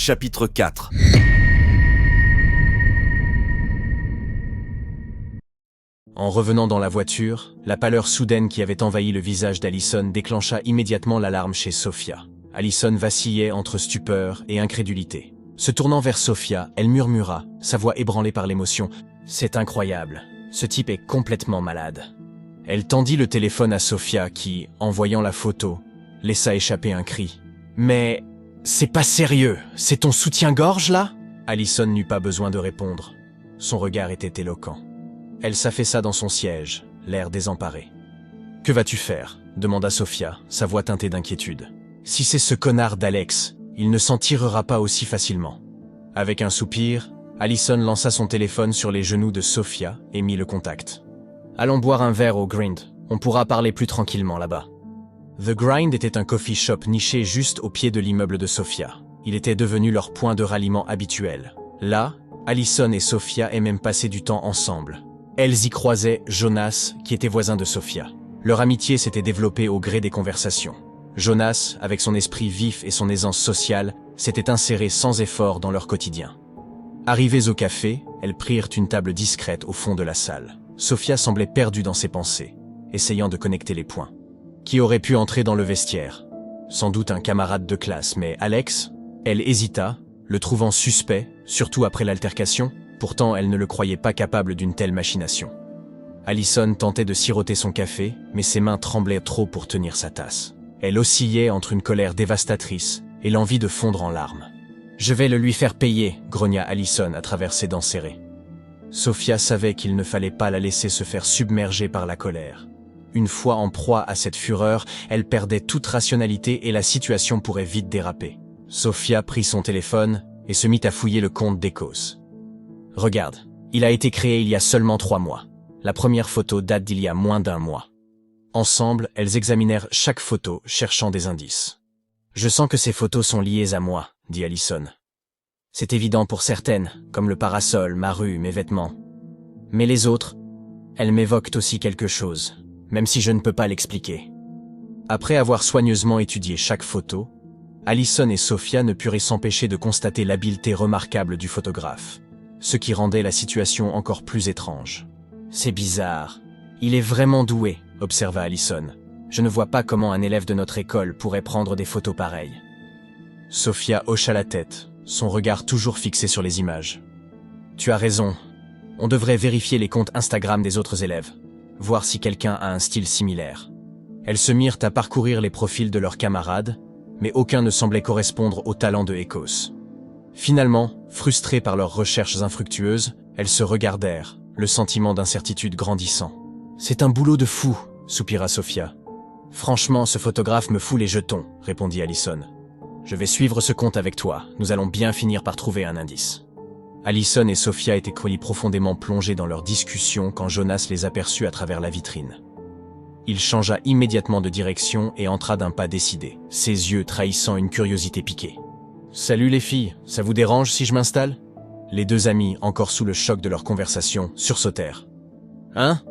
Chapitre 4. En revenant dans la voiture, la pâleur soudaine qui avait envahi le visage d'Allison déclencha immédiatement l'alarme chez Sophia. Allison vacillait entre stupeur et incrédulité. Se tournant vers Sophia, elle murmura, sa voix ébranlée par l'émotion. « C'est incroyable, ce type est complètement malade. » Elle tendit le téléphone à Sophia qui, en voyant la photo, laissa échapper un cri. « Mais c'est pas sérieux, c'est ton soutien-gorge là ?» Allison n'eut pas besoin de répondre. Son regard était éloquent. Elle s'affaissa dans son siège, l'air désemparé. « Que vas-tu faire ?» demanda Sophia, sa voix teintée d'inquiétude. « Si c'est ce connard d'Alex, il ne s'en tirera pas aussi facilement. » Avec un soupir, Allison lança son téléphone sur les genoux de Sophia et mit le contact. « Allons boire un verre au Grind, on pourra parler plus tranquillement là-bas. » The Grind était un coffee shop niché juste au pied de l'immeuble de Sophia. Il était devenu leur point de ralliement habituel. Là, Allison et Sophia aimaient passer du temps ensemble. Elles y croisaient Jonas, qui était voisin de Sophia. Leur amitié s'était développée au gré des conversations. Jonas, avec son esprit vif et son aisance sociale, s'était inséré sans effort dans leur quotidien. Arrivées au café, elles prirent une table discrète au fond de la salle. Sophia semblait perdue dans ses pensées, essayant de connecter les points. Qui aurait pu entrer dans le vestiaire? Sans doute un camarade de classe, mais Alex? Elle hésita, le trouvant suspect, surtout après l'altercation. Pourtant, elle ne le croyait pas capable d'une telle machination. Allison tentait de siroter son café, mais ses mains tremblaient trop pour tenir sa tasse. Elle oscillait entre une colère dévastatrice et l'envie de fondre en larmes. « Je vais le lui faire payer », grogna Allison à travers ses dents serrées. Sophia savait qu'il ne fallait pas la laisser se faire submerger par la colère. Une fois en proie à cette fureur, elle perdait toute rationalité et la situation pourrait vite déraper. Sophia prit son téléphone et se mit à fouiller le compte d'Ecos. « Regarde, il a été créé il y a seulement 3 mois. La première photo date d'il y a moins d'1 mois. » Ensemble, elles examinèrent chaque photo, cherchant des indices. « Je sens que ces photos sont liées à moi, » dit Allison. « C'est évident pour certaines, comme le parasol, ma rue, mes vêtements. Mais les autres, elles m'évoquent aussi quelque chose, même si je ne peux pas l'expliquer. » Après avoir soigneusement étudié chaque photo, Allison et Sophia ne purent s'empêcher de constater l'habileté remarquable du photographe, ce qui rendait la situation encore plus étrange. « C'est bizarre. Il est vraiment doué, » observa Allison. « Je ne vois pas comment un élève de notre école pourrait prendre des photos pareilles. » Sophia hocha la tête, son regard toujours fixé sur les images. « Tu as raison. On devrait vérifier les comptes Instagram des autres élèves, voir si quelqu'un a un style similaire. » Elles se mirent à parcourir les profils de leurs camarades, mais aucun ne semblait correspondre au talent de Ecos. Finalement, frustrées par leurs recherches infructueuses, elles se regardèrent, le sentiment d'incertitude grandissant. « C'est un boulot de fou, » soupira Sophia. « Franchement, ce photographe me fout les jetons, » répondit Allison. « Je vais suivre ce compte avec toi, nous allons bien finir par trouver un indice. » Allison et Sophia étaient profondément plongés dans leur discussion quand Jonas les aperçut à travers la vitrine. Il changea immédiatement de direction et entra d'un pas décidé, ses yeux trahissant une curiosité piquée. « Salut les filles, ça vous dérange si je m'installe ?» Les deux amis, encore sous le choc de leur conversation, sursautèrent. « Hein ?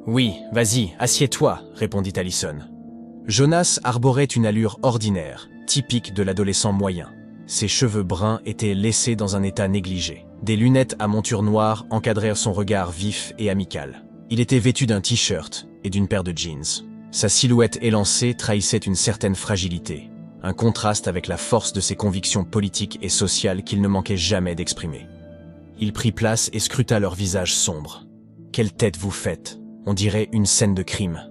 Oui, vas-y, assieds-toi, » répondit Allison. Jonas arborait une allure ordinaire, typique de l'adolescent moyen. Ses cheveux bruns étaient laissés dans un état négligé. Des lunettes à monture noire encadrèrent son regard vif et amical. Il était vêtu d'un t-shirt et d'une paire de jeans. Sa silhouette élancée trahissait une certaine fragilité, un contraste avec la force de ses convictions politiques et sociales qu'il ne manquait jamais d'exprimer. Il prit place et scruta leur visage sombre. « Quelle tête vous faites ? On dirait une scène de crime. »«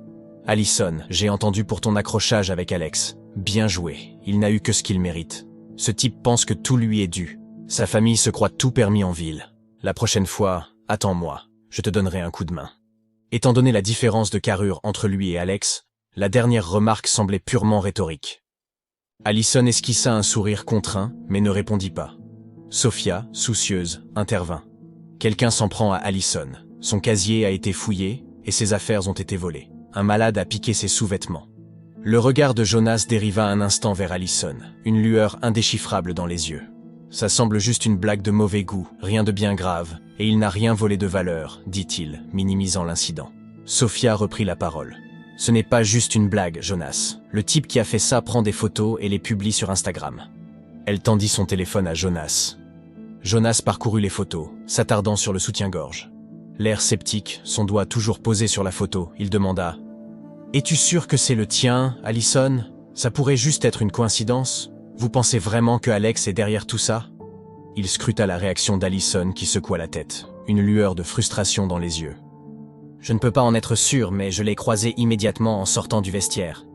Allison, j'ai entendu pour ton accrochage avec Alex. Bien joué, il n'a eu que ce qu'il mérite. Ce type pense que tout lui est dû. Sa famille se croit tout permis en ville. La prochaine fois, attends-moi, je te donnerai un coup de main. » Étant donné la différence de carrure entre lui et Alex, la dernière remarque semblait purement rhétorique. Allison esquissa un sourire contraint, mais ne répondit pas. Sophia, soucieuse, intervint. Quelqu'un s'en prend à Allison. Son casier a été fouillé et ses affaires ont été volées. Un malade a piqué ses sous-vêtements. Le regard de Jonas dériva un instant vers Allison, une lueur indéchiffrable dans les yeux. Ça semble juste une blague de mauvais goût, rien de bien grave, et il n'a rien volé de valeur, dit-il, minimisant l'incident. Sophia reprit la parole. Ce n'est pas juste une blague, Jonas. Le type qui a fait ça prend des photos et les publie sur Instagram. Elle tendit son téléphone à Jonas. Jonas parcourut les photos, s'attardant sur le soutien-gorge. L'air sceptique, son doigt toujours posé sur la photo, il demanda « Es-tu sûr que c'est le tien, Allison? Ça pourrait juste être une coïncidence? Vous pensez vraiment que Alex est derrière tout ça ?» Il scruta la réaction d'Allison qui secoua la tête, une lueur de frustration dans les yeux. « Je ne peux pas en être sûr, mais je l'ai croisé immédiatement en sortant du vestiaire.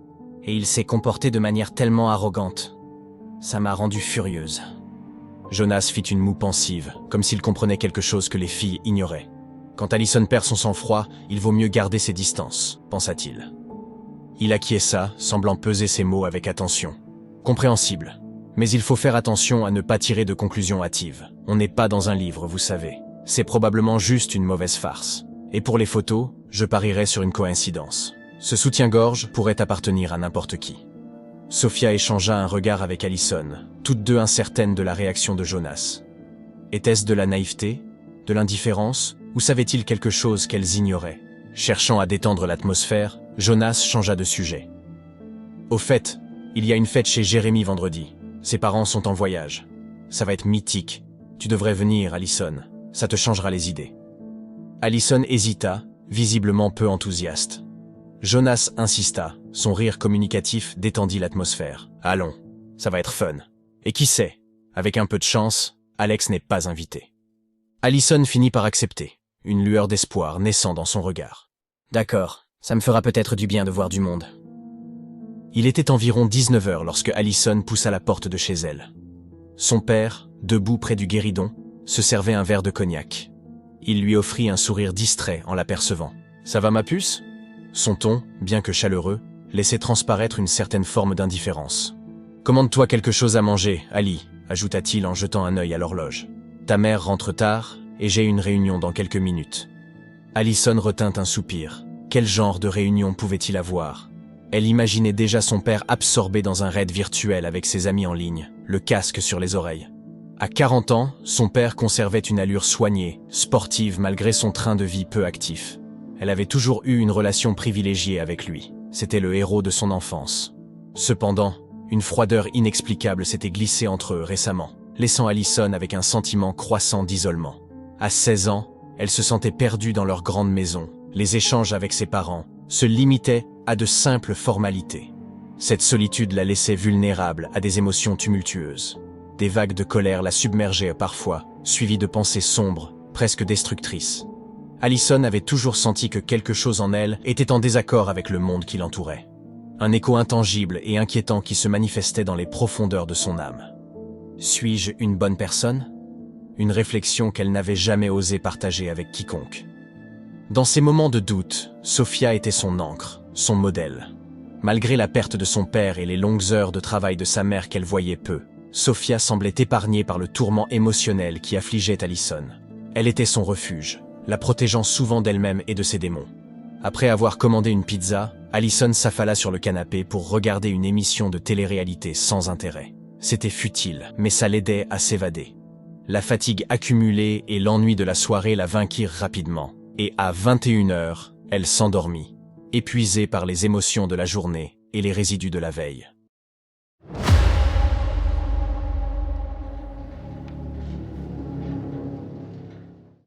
Et il s'est comporté de manière tellement arrogante. Ça m'a rendue furieuse. » Jonas fit une moue pensive, comme s'il comprenait quelque chose que les filles ignoraient. Quand Allison perd son sang-froid, il vaut mieux garder ses distances, pensa-t-il. Il acquiesça, semblant peser ses mots avec attention. Compréhensible. Mais il faut faire attention à ne pas tirer de conclusions hâtives. On n'est pas dans un livre, vous savez. C'est probablement juste une mauvaise farce. Et pour les photos, je parierais sur une coïncidence. Ce soutien-gorge pourrait appartenir à n'importe qui. Sophia échangea un regard avec Allison, toutes deux incertaines de la réaction de Jonas. Était-ce de la naïveté, de l'indifférence, ou savait-il quelque chose qu'elles ignoraient? Cherchant à détendre l'atmosphère, Jonas changea de sujet. Au fait, il y a une fête chez Jérémy vendredi. Ses parents sont en voyage. Ça va être mythique. Tu devrais venir, Allison. Ça te changera les idées. Allison hésita, visiblement peu enthousiaste. Jonas insista. Son rire communicatif détendit l'atmosphère. Allons, ça va être fun. Et qui sait, avec un peu de chance, Alex n'est pas invité. Allison finit par accepter, une lueur d'espoir naissant dans son regard. D'accord, ça me fera peut-être du bien de voir du monde. Il était environ 19 heures lorsque Allison poussa la porte de chez elle. Son père, debout près du guéridon, se servait un verre de cognac. Il lui offrit un sourire distrait en l'apercevant. « Ça va ma puce ?» Son ton, bien que chaleureux, laissait transparaître une certaine forme d'indifférence. « Commande-toi quelque chose à manger, Ali », ajouta-t-il en jetant un œil à l'horloge. « Ta mère rentre tard, et j'ai une réunion dans quelques minutes. » Allison retint un soupir. Quel genre de réunion pouvait-il avoir? Elle imaginait déjà son père absorbé dans un raid virtuel avec ses amis en ligne, le casque sur les oreilles. À 40 ans, son père conservait une allure soignée, sportive malgré son train de vie peu actif. Elle avait toujours eu une relation privilégiée avec lui. C'était le héros de son enfance. Cependant, une froideur inexplicable s'était glissée entre eux récemment, laissant Allison avec un sentiment croissant d'isolement. À 16 ans, elle se sentait perdue dans leur grande maison. Les échanges avec ses parents se limitaient à de simples formalités. Cette solitude la laissait vulnérable à des émotions tumultueuses. Des vagues de colère la submergeaient parfois, suivies de pensées sombres, presque destructrices. Allison avait toujours senti que quelque chose en elle était en désaccord avec le monde qui l'entourait. Un écho intangible et inquiétant qui se manifestait dans les profondeurs de son âme. Suis-je une bonne personne? Une réflexion qu'elle n'avait jamais osé partager avec quiconque. Dans ces moments de doute, Sophia était son ancre, son modèle. Malgré la perte de son père et les longues heures de travail de sa mère qu'elle voyait peu, Sophia semblait épargnée par le tourment émotionnel qui affligeait Allison. Elle était son refuge, la protégeant souvent d'elle-même et de ses démons. Après avoir commandé une pizza, Allison s'affala sur le canapé pour regarder une émission de télé-réalité sans intérêt. C'était futile, mais ça l'aidait à s'évader. La fatigue accumulée et l'ennui de la soirée la vainquirent rapidement. Et à 21 heures, elle s'endormit, épuisée par les émotions de la journée et les résidus de la veille.